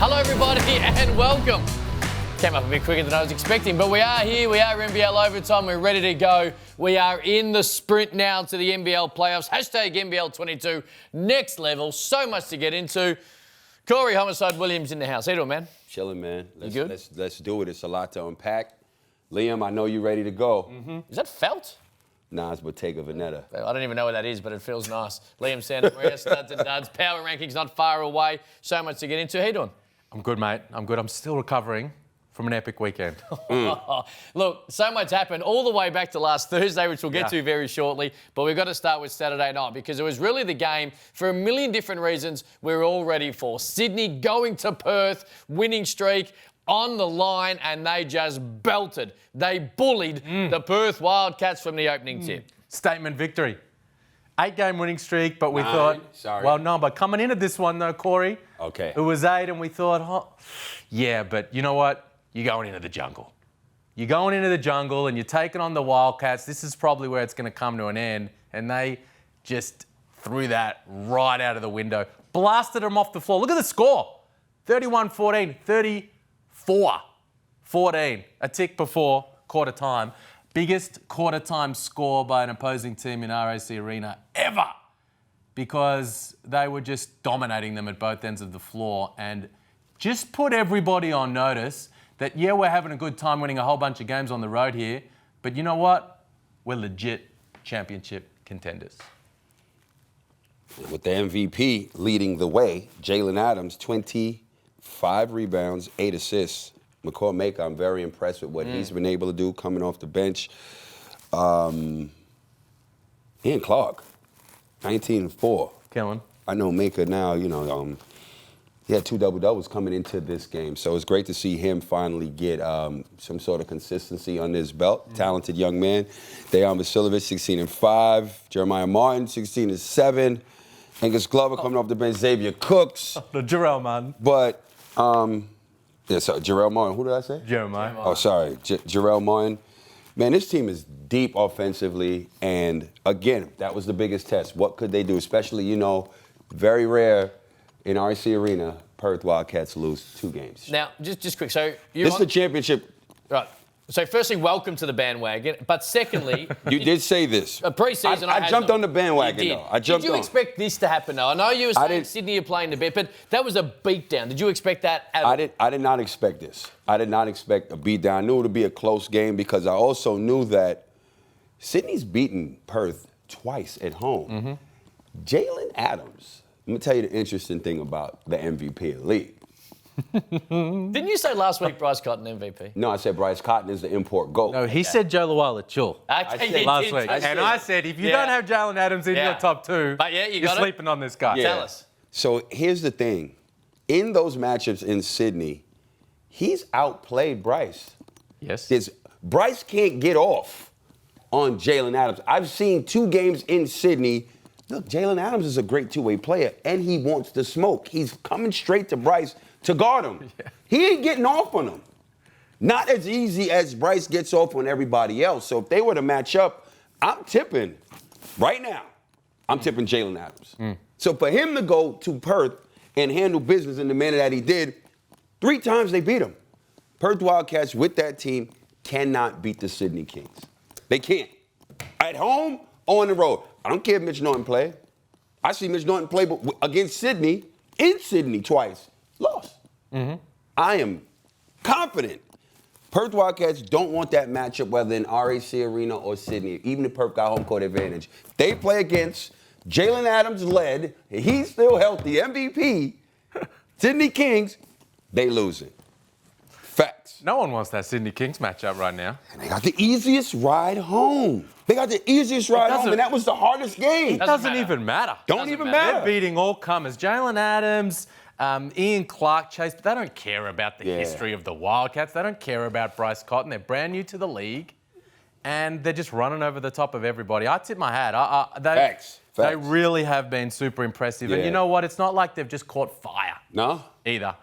Hello, everybody, and welcome. Came up a bit quicker than I was expecting, but we are here. We are NBL Overtime. We're ready to go. We are in the sprint now to the NBL playoffs. Hashtag NBL 22. Next level. So much to get into. Corey Homicide Williams in the house. How you doing, man? Chilling, man. You good? Let's do it. It's a lot to unpack. Liam, I know you're ready to go. Mm-hmm. Is that felt? Nah, it's Bottega Veneta. I don't even know what that is, but it feels nice. Liam Santamaria, Studs and Duds. Power rankings not far away. So much to get into. How you doing? I'm good, mate. I'm good. I'm still recovering from an epic weekend. Look, so much happened all the way back to last Thursday, which we'll get to very shortly. But we've got to start with Saturday night because it was really the game for a million different reasons we're all ready for. Sydney going to Perth, winning streak on the line, and they just belted. They bullied the Perth Wildcats from the opening tip. Statement victory. 8-game winning streak, but we 9, thought... sorry. Well, no, but coming into this one, though, Corey... Okay. It was 8, and we thought, oh, yeah, but you know what? You're going into the jungle. You're going into the jungle, and you're taking on the Wildcats. This is probably where it's going to come to an end. And they just threw that right out of the window. Blasted them off the floor. Look at the score. 31-14, 34-14. A tick before quarter time. Biggest quarter time score by an opposing team in RAC Arena ever, because they were just dominating them at both ends of the floor and just put everybody on notice that, yeah, we're having a good time winning a whole bunch of games on the road here, but you know what? We're legit championship contenders. With the MVP leading the way, Jalen Adams, 25 rebounds, 8 assists. McCall Maker, I'm very impressed with what he's been able to do coming off the bench. Ian Clark, 19-4. Kellen. I know Maker now, he had 2 double-doubles coming into this game. So it's great to see him finally get some sort of consistency under his belt. Talented young man. Dejan Vasiljevic, 16-5. Jeremiah Martin, 16-7. Angus Glover coming off the bench. Xavier Cooks. The Jarrell, man. But... Jarrell Martin. Who did I say? Jeremiah. Oh, sorry. Jarrell Martin. Man, this team is deep offensively. And, again, that was the biggest test. What could they do? Especially, very rare in RAC Arena, Perth Wildcats lose 2 games. Now, just quick. So This is the championship. Right. So, firstly, welcome to the bandwagon. But secondly... You did say this. Pre-season, I jumped on the bandwagon, though. Did you expect this to happen, though? I know you were saying Sydney are playing the bit, but that was a beatdown. Did you expect that at all? I did not expect this. I did not expect a beatdown. I knew it would be a close game because I also knew that Sydney's beaten Perth twice at home. Jalen Adams, let me tell you the interesting thing about the MVP of the league. Didn't you say last week Bryce Cotton MVP? No, I said Bryce Cotton is the import GOAT. No, he said Joe Luala-Chul last week. I said, if you don't have Jalen Adams in your top 2, but you're sleeping on this guy. Tell us. So here's the thing. In those matchups in Sydney, he's outplayed Bryce. Yes. Bryce can't get off on Jalen Adams. I've seen 2 games in Sydney. Look, Jalen Adams is a great 2-way player, and he wants to smoke. He's coming straight to Bryce to guard him. He ain't getting off on him. Not as easy as Bryce gets off on everybody else. So if they were to match up, I'm tipping right now. I'm tipping Jalen Adams. So for him to go to Perth and handle business in the manner that he did, 3 times they beat him. Perth Wildcats with that team cannot beat the Sydney Kings. They can't. At home or on the road. I don't care if Mitch Norton play. I see Mitch Norton play against Sydney, in Sydney twice. Lost. I am confident. Perth Wildcats don't want that matchup, whether in RAC Arena or Sydney, even if Perth got home court advantage. They play against Jalen Adams led, he's still healthy, MVP, Sydney Kings, they lose it. Facts. No one wants that Sydney Kings matchup right now. And they got the easiest ride home. They got the easiest ride home, and that was the hardest game. It doesn't even matter. Don't even matter. They're beating all comers. Jalen Adams, Ian Clark, Chase, but they don't care about the history of the Wildcats. They don't care about Bryce Cotton. They're brand new to the league, and they're just running over the top of everybody. I tip my hat. Facts. They really have been super impressive. And you know what? It's not like they've just caught fire. No? Either.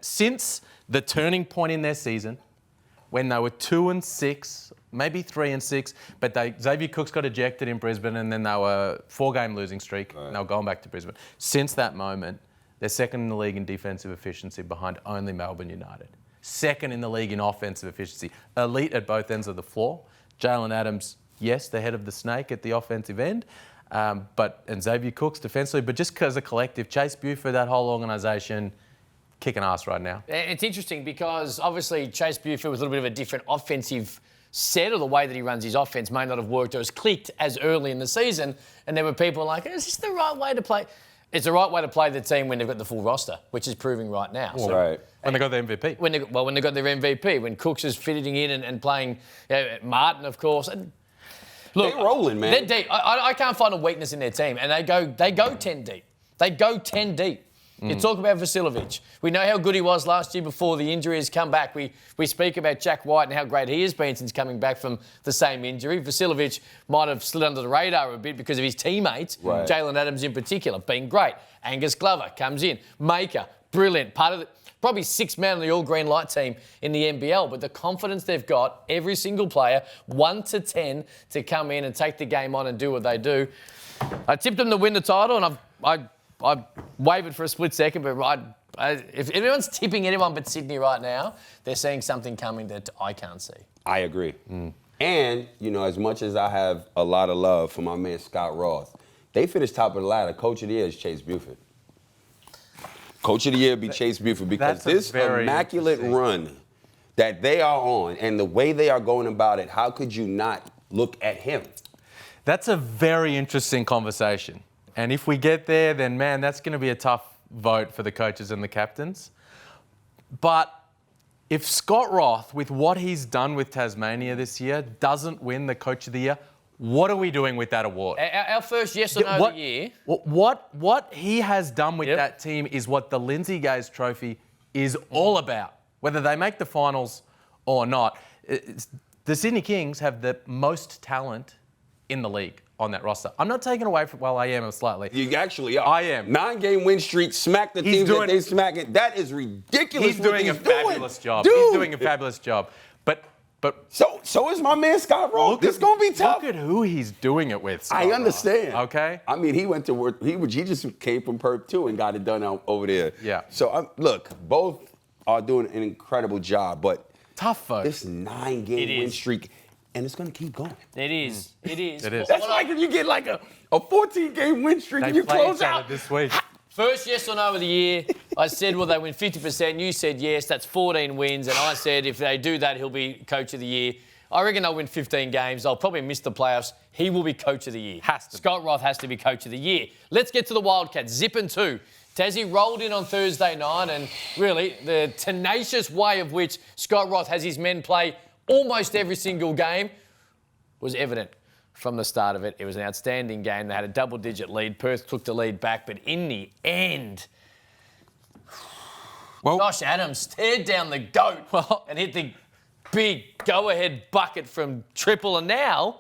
Since the turning point in their season, when they were 2-6, maybe 3-6, but Xavier Cooks got ejected in Brisbane, and then they were 4-game losing streak, and they were going back to Brisbane. Since that moment, They're second in the league in defensive efficiency behind only Melbourne United. Second in the league in offensive efficiency. Elite at both ends of the floor. Jalen Adams, yes, the head of the snake at the offensive end. And Xavier Cooks defensively, but just as a collective, Chase Buford, that whole organisation, kicking ass right now. It's interesting because obviously Chase Buford with a little bit of a different offensive set, or the way that he runs his offense may not have worked or has clicked as early in the season. And there were people like, is this the right way to play? It's the right way to play the team when they've got the full roster, which is proving right now. So, right. When they got the MVP. When they got their MVP, when Cooks is fitting in and playing, Martin, of course. And look, they're rolling, man. They're deep. I can't find a weakness in their team, and they go 10 deep. They go 10 deep. You talk about Vasiljevic. We know how good he was last year before the injury has come back. We speak about Jack White and how great he has been since coming back from the same injury. Vasiljevic might have slid under the radar a bit because of his teammates, right. Jalen Adams in particular, being great. Angus Glover comes in. Maker, brilliant. Part of probably sixth man on the all-green light team in the NBL, but the confidence they've got, every single player, 1 to 10, to come in and take the game on and do what they do. I tipped them to win the title, and I wavered for a split second, but if anyone's tipping anyone but Sydney right now, they're seeing something coming that I can't see. I agree. And, as much as I have a lot of love for my man Scott Roth, they finished top of the ladder. Coach of the year is Chase Buford. Coach of the year be Chase Buford, because this immaculate run that they are on and the way they are going about it, how could you not look at him? That's a very interesting conversation. And if we get there, then, man, that's going to be a tough vote for the coaches and the captains. But if Scott Roth, with what he's done with Tasmania this year, doesn't win the Coach of the Year, what are we doing with that award? Our first yes or no of the year. What he has done with that team is what the Lindsay Gaze Trophy is all about, whether they make the finals or not. The Sydney Kings have the most talent in the league on that roster. I'm not taking away from, well, I am slightly. You actually are. I am. 9-game win streak, smack the teams that they smacking. That is ridiculous. He's doing a fabulous job. Dude. He's doing a fabulous job. But so is my man Scott Roth. It's gonna be tough. Look at who he's doing it with. Scott I understand. Roth, okay. I mean, he went to work. He just came from Perth too and got it done over there. Yeah. So look, both are doing an incredible job, but tough vote. this 9-game win streak. And it's going to keep going. It is. It is. It is. That's like if you get like a 14-game win streak and you close out this week. First yes or no of the year. I said, well, they win 50%. You said yes. That's 14 wins. And I said, if they do that, he'll be Coach of the Year. I reckon they'll win 15 games. They'll probably miss the playoffs. He will be Coach of the Year. Scott Roth has to be Coach of the Year. Let's get to the Wildcats. Zipping 2. Tassie rolled in on Thursday night, and really the tenacious way of which Scott Roth has his men play almost every single game was evident from the start of it. It was an outstanding game. They had a double-digit lead. Perth took the lead back, but in the end, Josh Adams stared down the goat and hit the big go-ahead bucket from triple. And now,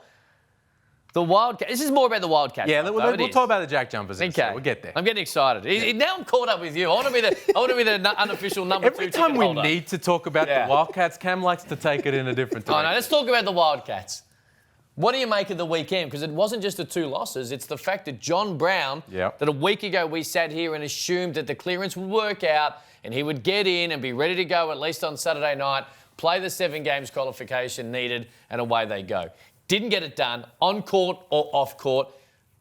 the Wildcats. This is more about the Wildcats. Yeah, we'll talk about the JackJumpers. Okay, we'll get there. I'm getting excited. Now I'm caught up with you. I want to be the unofficial number 2 Every time ticket we holder. need to talk about the Wildcats, Cam likes to take it in a different direction. No, let's talk about the Wildcats. What do you make of the weekend? Because it wasn't just the 2 losses. It's the fact that John Brown, that a week ago we sat here and assumed that the clearance would work out and he would get in and be ready to go at least on Saturday night, play the 7 games qualification needed, and away they go. Didn't get it done on court or off court.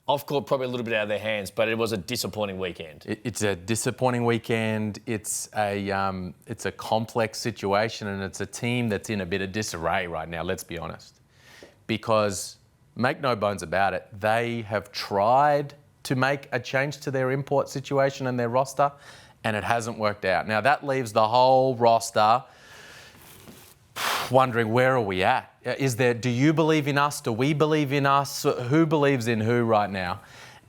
Off court probably a little bit out of their hands, but it was a disappointing weekend. It's a disappointing weekend. It's a complex situation, and it's a team that's in a bit of disarray right now, let's be honest. Because, make no bones about it, they have tried to make a change to their import situation and their roster, and it hasn't worked out. Now, that leaves the whole roster wondering, where are we at? Do you believe in us? Do we believe in us? Who believes in who right now?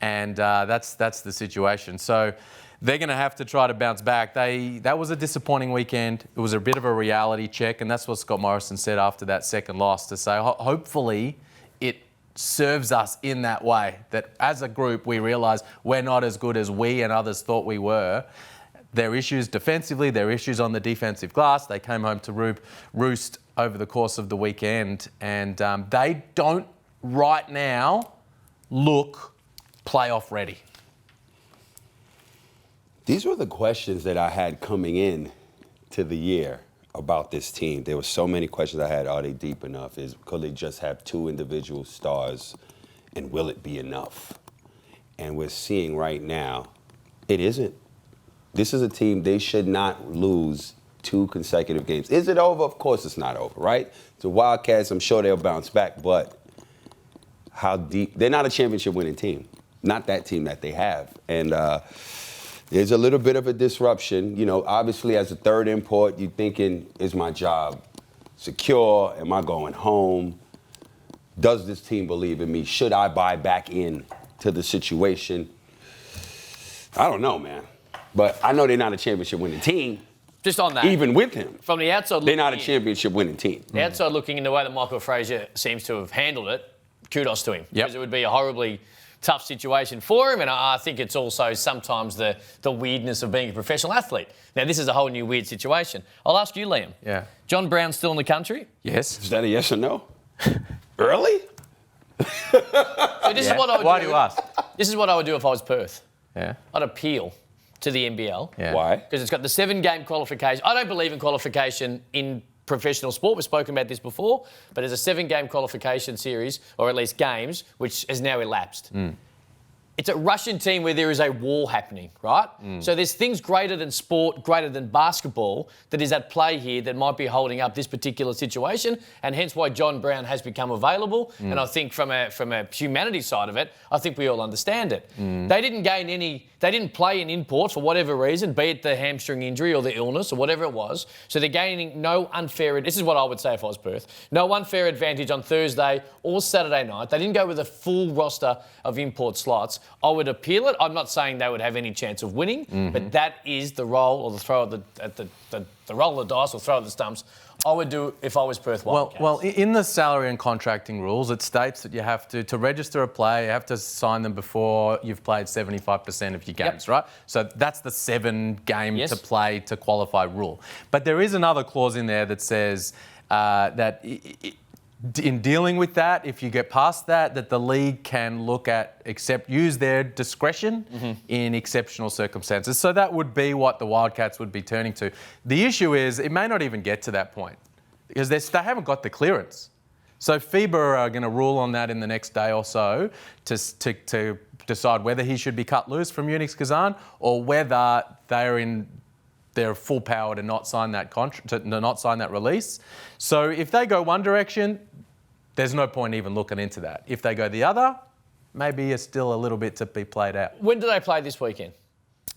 And that's the situation. So they're going to have to try to bounce back. That was a disappointing weekend. It was a bit of a reality check, and that's what Scott Morrison said after that second loss, to say hopefully it serves us in that way, that as a group we realise we're not as good as we and others thought we were. Their issues defensively, their issues on the defensive glass. They came home to roost over the course of the weekend, and they don't right now look playoff ready. These were the questions that I had coming in to the year about this team. There were so many questions I had. Are they deep enough? Could they just have two individual stars? And will it be enough? And we're seeing right now, it isn't. This is a team, they should not lose 2 consecutive games. Is it over? Of course it's not over, right? The Wildcats, I'm sure they'll bounce back, but how deep? They're not a championship winning team. Not that team that they have. And there's a little bit of a disruption. You know, obviously as a third import, you're thinking, is my job secure? Am I going home? Does this team believe in me? Should I buy back in to the situation? I don't know, man. But I know they're not a championship winning team. Just on that. Even with him. From the outside they're not a championship winning team. The outside looking in the way that Michael Frazier seems to have handled it, kudos to him. Because it would be a horribly tough situation for him. And I think it's also sometimes the weirdness of being a professional athlete. Now, this is a whole new weird situation. I'll ask you, Liam. Yeah. John Brown still in the country? Yes. Is that a yes or no? Early? So this is what I would Why do. do you ask? This is what I would do if I was Perth. Yeah. I'd appeal to the NBL. Yeah. Why? Because it's got the 7-game qualification. I don't believe in qualification in professional sport. We've spoken about this before, but there's a 7-game qualification series, or at least games, which has now elapsed. It's a Russian team where there is a war happening, right? So there's things greater than sport, greater than basketball that is at play here that might be holding up this particular situation, and hence why John Brown has become available. And I think from a humanity side of it, I think we all understand it. They didn't play in import for whatever reason, be it the hamstring injury or the illness or whatever it was. So they're gaining no unfair, this is what I would say if I was Perth, no unfair advantage on Thursday or Saturday night. They didn't go with a full roster of import slots. I would appeal it. I'm not saying they would have any chance of winning, but that is the roll or the throw of the roll of the dice or throw of the stumps I would do if I was Perth Wildcats. Well, in the salary and contracting rules, it states that you have to register a player, you have to sign them before you've played 75% of your games, right? So that's the 7-game to play to qualify rule. But there is another clause in there that says that in dealing with that, if you get past that the league can look at, use their discretion in exceptional circumstances. So that would be what the Wildcats would be turning to. The issue is it may not even get to that point because they haven't got the clearance. So FIBA are going to rule on that in the next day or so to decide whether he should be cut loose from Unix Kazan or whether they're in their full power to not sign that release. So if they go one direction, there's no point even looking into that. If they go the other, maybe it's still a little bit to be played out. When do they play this weekend?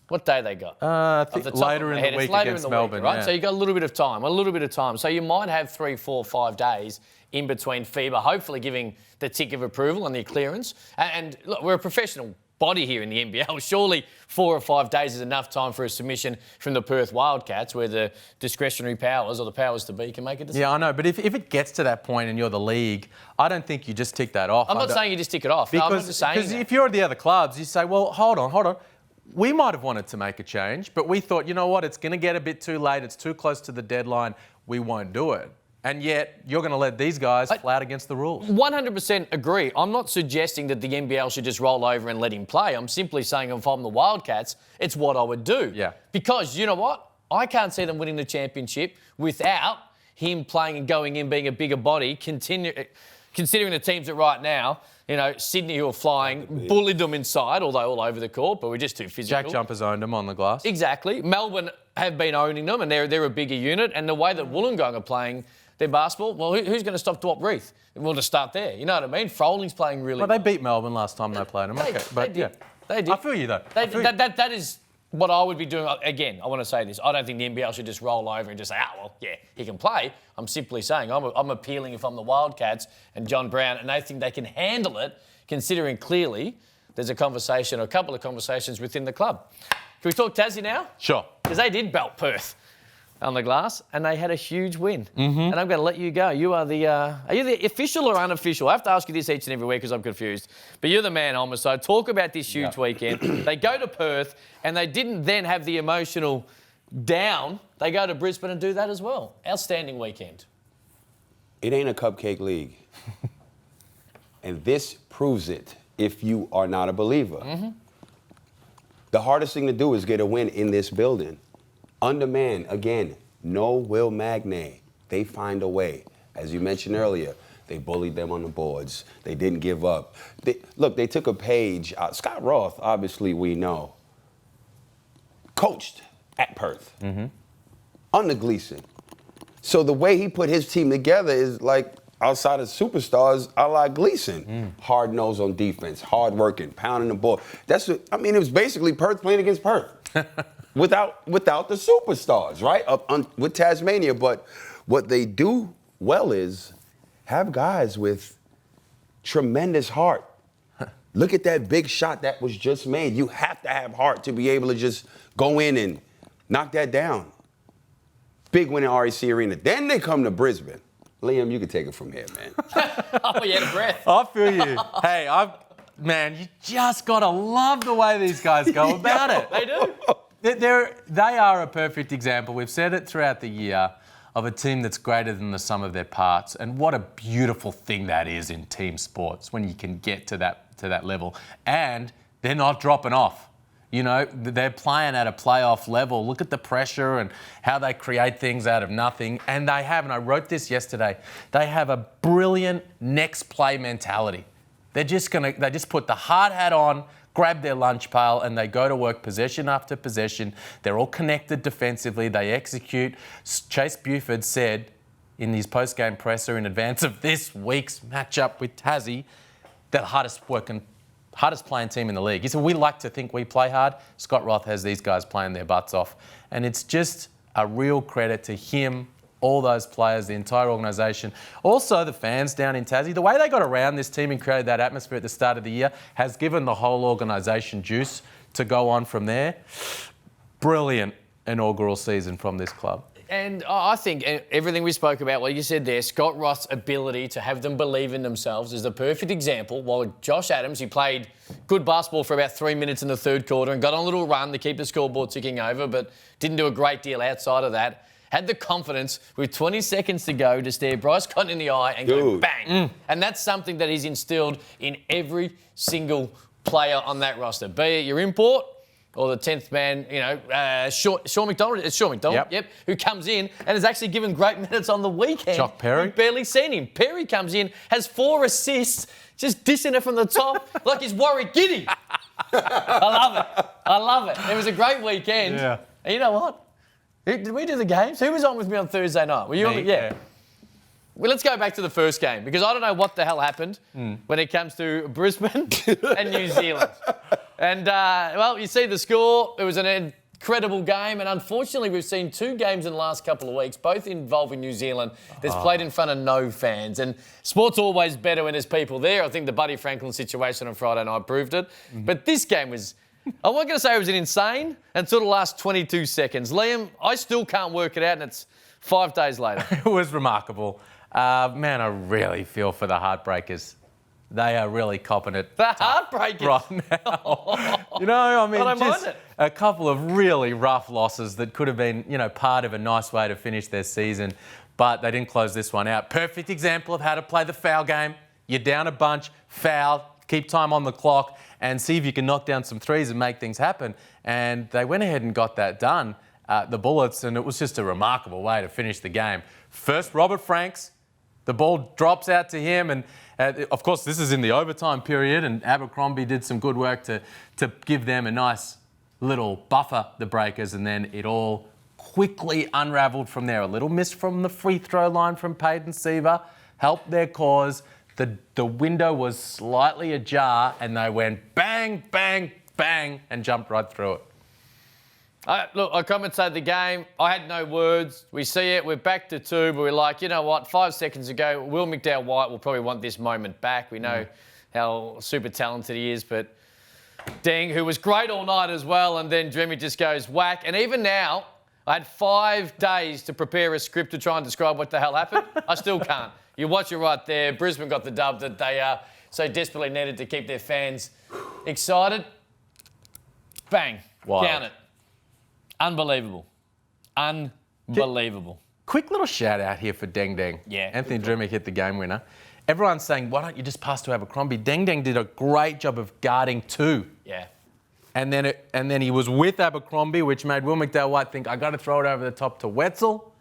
What day they got? I think later in the week against Melbourne, right? Yeah. So you got a little bit of time. So you might have 3, 4, 5 days in between FIBA, hopefully giving the tick of approval and the clearance. And look, we're a professional body here in the NBL. Surely 4 or 5 days is enough time for a submission from the Perth Wildcats where the discretionary powers or the powers to be can make a decision. Yeah, I know. But if it gets to that point and you're the league, I don't think you just tick that off. I'm not saying you just tick it off. No, I'm not just saying because if you're the other clubs, you say, well, hold on. We might have wanted to make a change, but we thought, you know what, it's going to get a bit too late. It's too close to the deadline. We won't do it. And yet, you're going to let these guys flout against the rules. 100% agree. I'm not suggesting that the NBL should just roll over and let him play. I'm simply saying if I'm the Wildcats, it's what I would do. Yeah. Because you know what? I can't see them winning the championship without him playing and going in, being a bigger body, considering the teams that right now, you know, Sydney who are flying, bullied them inside, although all over the court, but we're just too physical. JackJumpers owned them on the glass. Exactly. Melbourne have been owning them, and they're a bigger unit. And the way that Wollongong are playing their basketball, well, who's going to stop Dwop Reith? We'll just start there. You know what I mean? Frolling's playing really well. They beat Melbourne last time they played them. They did. I feel you, though. That is what I would be doing. Again, I want to say this. I don't think the NBL should just roll over and just say, he can play. I'm simply saying I'm appealing if I'm the Wildcats and John Brown, and they think they can handle it, considering clearly there's a couple of conversations within the club. Can we talk Tassie now? Sure. Because they did belt Perth on the glass, and they had a huge win. And I'm going to let you go. You are you the official or unofficial? I have to ask you this each and every week because I'm confused. But you're the man, Homer. So talk about this huge weekend. They go to Perth, and they didn't then have the emotional down. They go to Brisbane and do that as well. Outstanding weekend. It ain't a cupcake league. And this proves it if you are not a believer. The hardest thing to do is get a win in this building. Undermanned, again, no Will Magnay. They find a way. As you mentioned earlier, they bullied them on the boards. They didn't give up. They took a page. Scott Roth, obviously we know, coached at Perth under Gleason. So the way he put his team together is like outside of superstars, a la Gleason. Hard nose on defense, hard working, pounding the ball. It was basically Perth playing against Perth without the superstars, right? With Tasmania. But what they do well is have guys with tremendous heart. Look at that big shot that was just made. You have to have heart to be able to just go in and knock that down. Big win in RAC Arena. Then they come to Brisbane. Liam, you can take it from here, man. Oh, you had a breath. I feel you. Hey, man, you just got to love the way these guys go about it. They do. They are a perfect example. We've said it throughout the year of a team that's greater than the sum of their parts. And what a beautiful thing that is in team sports when you can get to that level. And they're not dropping off. You know, they're playing at a playoff level. Look at the pressure and how they create things out of nothing. And they have, and I wrote this yesterday, they have a brilliant next play mentality. They just put the hard hat on, grab their lunch pail, and they go to work possession after possession. They're all connected defensively. They execute. Chase Buford said in his post-game presser in advance of this week's matchup with Tassie, the hardest playing team in the league. He said, we like to think we play hard. Scott Roth has these guys playing their butts off. And it's just a real credit to him, all those players, the entire organisation. Also, the fans down in Tassie. The way they got around this team and created that atmosphere at the start of the year has given the whole organisation juice to go on from there. Brilliant inaugural season from this club. And I think everything we spoke about, like you said there, Scott Roth's ability to have them believe in themselves is the perfect example. While Josh Adams, he played good basketball for about 3 minutes in the third quarter and got on a little run to keep the scoreboard ticking over, but didn't do a great deal outside of that. Had the confidence with 20 seconds to go to stare Bryce Cotton in the eye and go bang. And that's something that he's instilled in every single player on that roster, be it your import or the 10th man, Sean McDonald. It's Sean McDonald, yep, who comes in and has actually given great minutes on the weekend. Jock Perry. We've barely seen him. Perry comes in, has 4 assists, just dissing it from the top like he's Warwick Giddy. I love it. It was a great weekend. Yeah. And you know what? Did we do the games? Who was on with me on Thursday night? Were you on? Yeah. Well, let's go back to the first game because I don't know what the hell happened when it comes to Brisbane and New Zealand. And, you see the score. It was an incredible game. And unfortunately, we've seen 2 games in the last couple of weeks, both involving New Zealand, that's played in front of no fans. And sport's always better when there's people there. I think the Buddy Franklin situation on Friday night proved it. But this game was... I'm not going to say it was insane until the last 22 seconds. Liam, I still can't work it out, and it's 5 days later. It was remarkable. Man, I really feel for the Heartbreakers. They are really copping it. The Heartbreakers? Right now. Just a couple of really rough losses that could have been, part of a nice way to finish their season, but they didn't close this one out. Perfect example of how to play the foul game. You're down a bunch, foul, keep time on the clock, and see if you can knock down some threes and make things happen. And they went ahead and got that done, the Bullets, and it was just a remarkable way to finish the game. First, Robert Franks, the ball drops out to him, and of course, this is in the overtime period, and Abercrombie did some good work to give them a nice little buffer, the Breakers, and then it all quickly unravelled from there. A little miss from the free throw line from Peyton Seaver helped their cause. The window was slightly ajar, and they went bang, bang, bang, and jumped right through it. I commentated the game. I had no words. We see it. We're back to 2, but we're like, you know what? 5 seconds ago, Will McDowell-White will probably want this moment back. We know how super talented he is, but Deng, who was great all night as well, and then Dreamy just goes whack. And even now, I had 5 days to prepare a script to try and describe what the hell happened. I still can't. You watch it right there. Brisbane got the dub that they so desperately needed to keep their fans excited. Bang. Wild. Count it. Unbelievable. Unbelievable. Quick little shout out here for Deng Deng. Yeah. Anthony Dreamick hit the game winner. Everyone's saying, why don't you just pass to Abercrombie? Deng Deng did a great job of guarding 2. Yeah. And then he was with Abercrombie, which made Will McDowell-White think, I got to throw it over the top to Wetzel.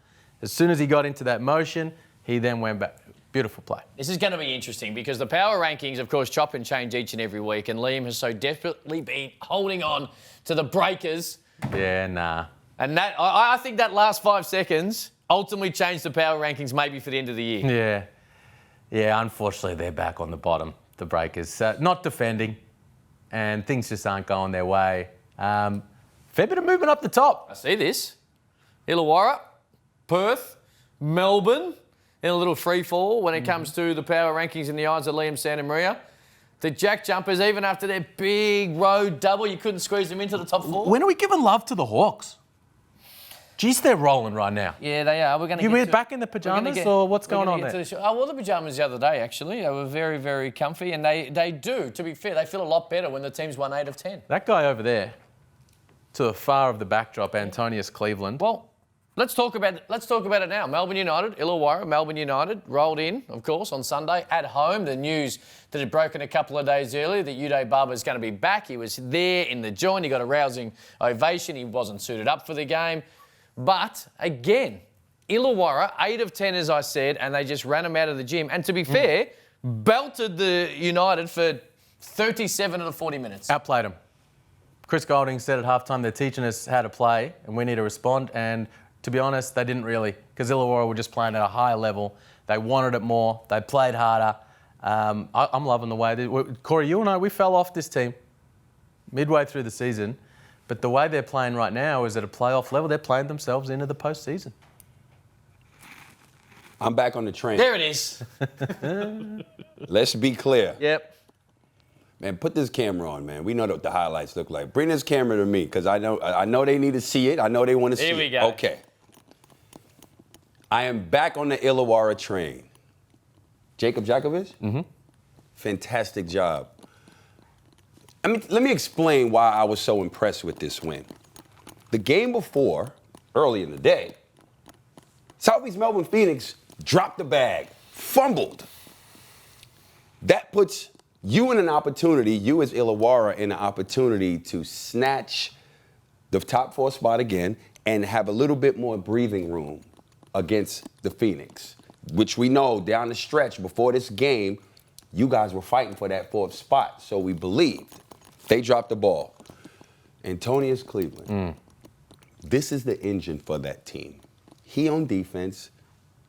As soon as he got into that motion, he then went back. Beautiful play. This is going to be interesting because the power rankings, of course, chop and change each and every week, and Liam has so desperately been holding on to the Breakers. Yeah, nah. And that I think that last 5 seconds ultimately changed the power rankings maybe for the end of the year. Yeah. Yeah, unfortunately, they're back on the bottom, the Breakers. Not defending, and things just aren't going their way. Fair bit of movement up the top. I see this. Illawarra, Perth, Melbourne, in a little free fall when it comes to the power rankings in the eyes of Liam Santamaria. The JackJumpers, even after their big road double, you couldn't squeeze them into the top 4. When are we giving love to the Hawks? Geez, they're rolling right now. Yeah, they are. We're going to You back in the pyjamas, or what's going on there? I wore the pyjamas the other day, actually. They were very, very comfy, and they do, to be fair, they feel a lot better when the team's won 8 of 10. That guy over there, to the far of the backdrop, Antonius Cleveland. Well, let's talk about it now. Melbourne United, Illawarra, Melbourne United rolled in, of course, on Sunday at home. The news that had broken a couple of days earlier that Uday Barber's going to be back. He was there in the joint. He got a rousing ovation. He wasn't suited up for the game. But again, Illawarra, 8 of 10, as I said, and they just ran him out of the gym. And to be fair, belted the United for 37 of the 40 minutes. Outplayed them. Chris Golding said at halftime they're teaching us how to play and we need to respond. And to be honest, they didn't really, because Illawarra were just playing at a higher level. They wanted it more. They played harder. I'm loving the way. Corey, you and I, we fell off this team midway through the season. But the way they're playing right now is at a playoff level. They're playing themselves into the postseason. I'm back on the train. There it is. Let's be clear. Yep. Man, put this camera on, man. We know what the highlights look like. Bring this camera to me, because I know they need to see it. I know they want to see it. Here we go. Okay. I am back on the Illawarra train. Jacob Jakovic? Mm-hmm. Fantastic job. Let me explain why I was so impressed with this win. The game before, early in the day, Southeast Melbourne Phoenix dropped the bag, fumbled. That puts you in an opportunity, you as Illawarra, in an opportunity to snatch the top 4 spot again and have a little bit more breathing room against the Phoenix, which we know down the stretch before this game, you guys were fighting for that 4th spot, so we believed. They dropped the ball. Antonius Cleveland, this is the engine for that team. He on defense,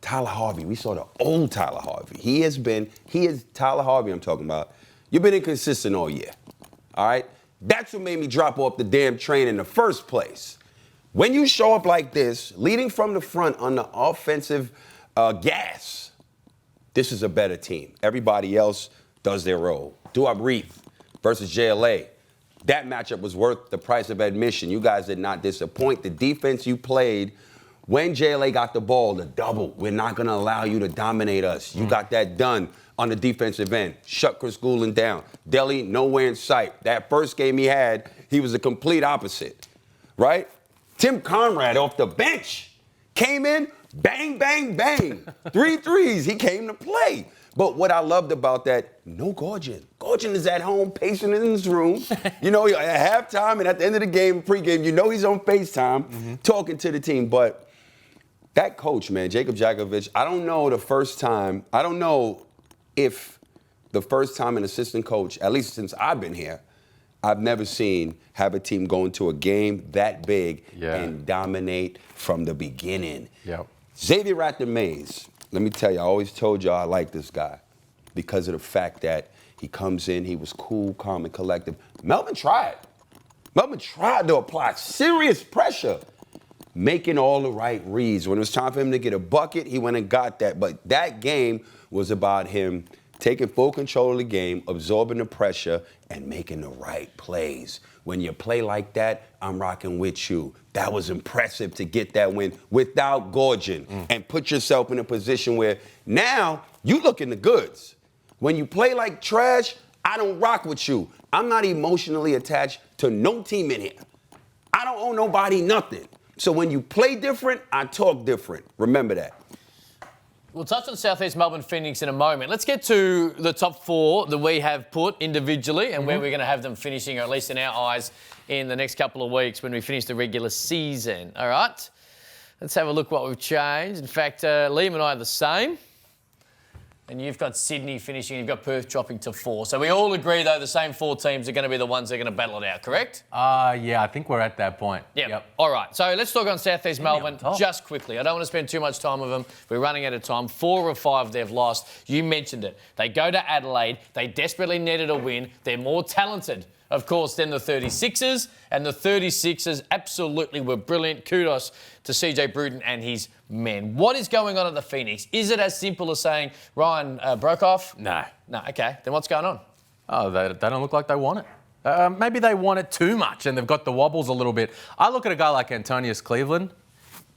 Tyler Harvey, we saw the old Tyler Harvey. He is Tyler Harvey I'm talking about. You've been inconsistent all year, all right? That's what made me drop off the damn train in the first place. When you show up like this, leading from the front on the offensive gas, this is a better team. Everybody else does their role. Duab Reith versus JLA. That matchup was worth the price of admission. You guys did not disappoint. The defense you played when JLA got the ball, the double, we're not going to allow you to dominate us. You got that done on the defensive end. Shut Chris Goulden down. Delhi, nowhere in sight. That first game he had, he was the complete opposite, right? Tim Conrad off the bench came in, bang, bang, bang. 3 threes. He came to play. But what I loved about that, no Gorgon. Gorgon is at home pacing in his room. You know, at halftime and at the end of the game, pregame, you know he's on FaceTime talking to the team. But that coach, man, Jacob Jakovic, I don't know if the first time an assistant coach, at least since I've been here, I've never seen have a team go into a game that big and dominate from the beginning. Yep. Xavier Rather-Mays, let me tell you, I always told y'all I like this guy because of the fact that he comes in, he was cool, calm, and collective. Melbourne tried. Melbourne tried to apply serious pressure, making all the right reads. When it was time for him to get a bucket, he went and got that. But that game was about him taking full control of the game, absorbing the pressure, and making the right plays. When you play like that, I'm rocking with you. That was impressive to get that win without Gorgon and put yourself in a position where now you look in the goods. When you play like trash, I don't rock with you. I'm not emotionally attached to no team in here. I don't owe nobody nothing. So when you play different, I talk different. Remember that. We'll touch on South East Melbourne Phoenix in a moment. Let's get to the top 4 that we have put individually and where we're going to have them finishing, or at least in our eyes, in the next couple of weeks when we finish the regular season. All right? Let's have a look what we've changed. In fact, Liam and I are the same. And you've got Sydney finishing, you've got Perth dropping to 4. So we all agree, though, the same 4 teams are going to be the ones that are going to battle it out, correct? Yeah, I think we're at that point. Yep. All right. So let's talk on South East Melbourne just quickly. I don't want to spend too much time with them. We're running out of time. 4 of 5 they've lost. You mentioned it. They go to Adelaide. They desperately needed a win. They're more talented, of course, than the 36ers. And the 36ers absolutely were brilliant. Kudos to CJ Bruton and his men. What is going on at the Phoenix? Is it as simple as saying Ryan broke off? No. No, okay. Then what's going on? Oh, they don't look like they want it. Maybe they want it too much and they've got the wobbles a little bit. I look at a guy like Antonius Cleveland.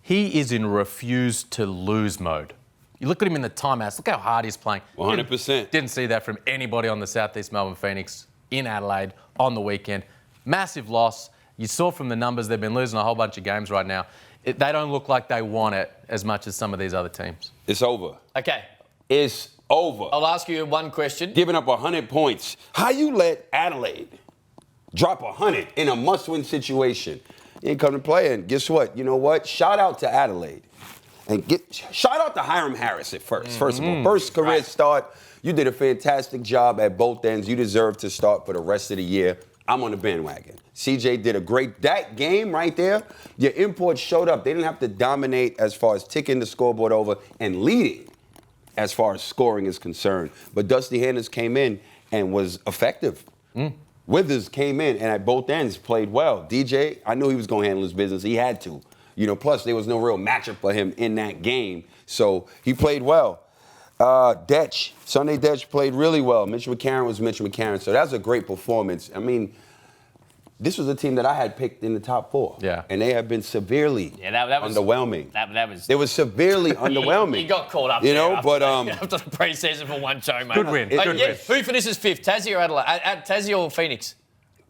He is in refuse to lose mode. You look at him in the timeouts. Look how hard he's playing. 100%. Didn't see that from anybody on the South East Melbourne Phoenix in Adelaide on the weekend. Massive loss. You saw from the numbers they've been losing a whole bunch of games right now. They don't look like they want it as much as some of these other teams. It's over. Okay. It's over. I'll ask you one question. Giving up 100 points. How you let Adelaide drop 100 in a must-win situation? You ain't come to play, and guess what? You know what? Shout out to Adelaide. And shout out to Hiram Harris at first. First of all, first career start. You did a fantastic job at both ends. You deserve to start for the rest of the year. I'm on the bandwagon. CJ did a great, that game right there, your imports showed up. They didn't have to dominate as far as ticking the scoreboard over and leading as far as scoring is concerned. But Dusty Hannahs came in and was effective. Withers came in and at both ends played well. DJ, I knew he was going to handle his business. He had to. You know, plus there was no real matchup for him in that game. So he played well. Sunday Detch played really well. Mitch McCarron was Mitch McCarron. So that's a great performance. I mean, this was a team that I had picked in the top 4. Yeah. And they have been severely underwhelming. They were severely underwhelming. He got caught up you there know, after, but after the pre-season for one show, mate. Good win. Good win. Who finishes 5th? Tassie or Adelaide? Tassie or Phoenix?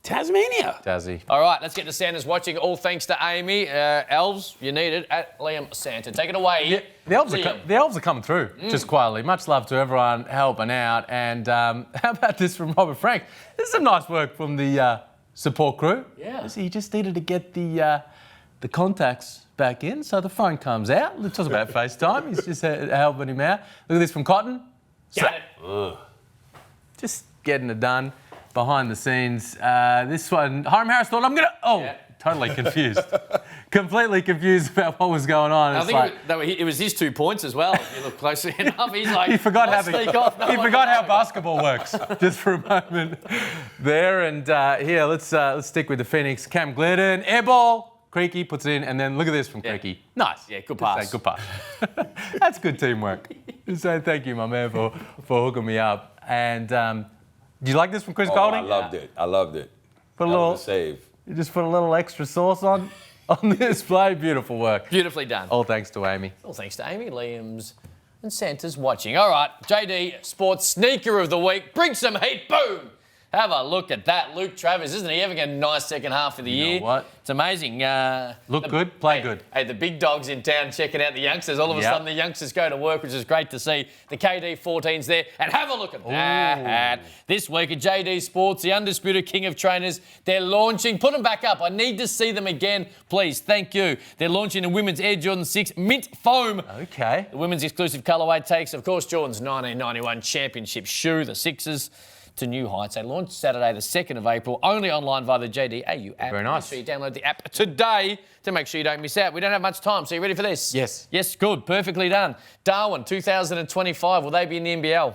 Tasmania. Tassie. All right, let's get to Santa's watching. All thanks to Amy. Elves, you need it. At Liam Santa. Take it away. The Elves are coming through, just quietly. Much love to everyone helping out. And how about this from Robert Frank? This is some nice work from the support crew. Yeah. He just needed to get the contacts back in, so the phone comes out. Let's talk about FaceTime. He's just helping him out. Look at this from Cotton. Got it. Just getting it done behind the scenes. This one, Hiram Harris thought, totally confused. Completely confused about what was going on. I think it was his 2 points as well, if you look closely enough. He's like, he forgot he forgot how basketball works just for a moment there. And here, let's stick with the Phoenix. Cam Glidden, air ball. Creaky puts it in, and then look at this from Creaky. Nice. Yeah, good pass. Good pass. That's good teamwork. So thank you, my man, for hooking me up. And do you like this from Chris Golding? I loved it. Put a little save. You just put a little extra sauce on this play. Beautiful work. Beautifully done. All thanks to Amy. All thanks to Amy, Liam's, and Santa's watching. All right, JD, Sports Sneaker of the Week. Bring some heat. Boom. Have a look at that. Luke Travers, isn't he having a nice second half of the year? Know what? It's amazing. Look good, play good. Hey, the big dogs in town checking out the youngsters. All of a sudden, the youngsters go to work, which is great to see. The KD 14's there. And have a look at that. This week at JD Sports, the undisputed king of trainers, they're launching. Put them back up. I need to see them again, please. Thank you. They're launching the women's Air Jordan 6 Mint Foam. Okay. The women's exclusive colourway takes, of course, Jordan's 1991 championship shoe, the Sixers, to new heights. They launched Saturday the 2nd of April, only online via the JD AU app. Very nice. Make sure you download the app today to make sure you don't miss out. We don't have much time, so you ready for this? Yes. Yes, good. Perfectly done. Darwin, 2025. Will they be in the NBL?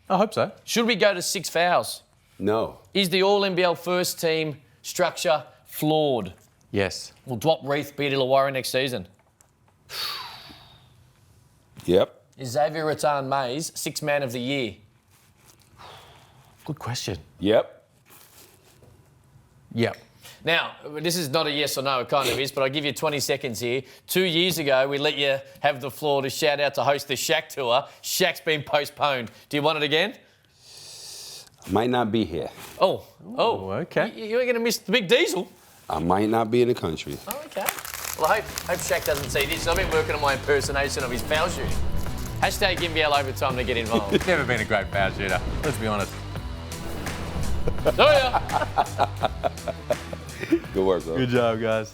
I hope so. Should we go to 6 fouls? No. Is the All-NBL first team structure flawed? Yes. Will Dwop Reith beat Illawarra next season? Yep. Is Xavier Rattan-Mays 6th man of the year? Good question. Yep. Yep. Now, this is not a yes or no, it kind of is, but I'll give you 20 seconds here. 2 years ago, we let you have the floor to shout out to host the Shaq tour. Shaq's been postponed. Do you want it again? Might not be here. Oh, okay. You're going to miss the big diesel. I might not be in the country. Oh, okay. Well, I hope Shaq doesn't see this. I've been working on my impersonation of his foul shooting. Hashtag NBL Overtime to get involved. He's never been a great foul shooter. Let's be honest. See ya. Good work, bro. Good job, guys.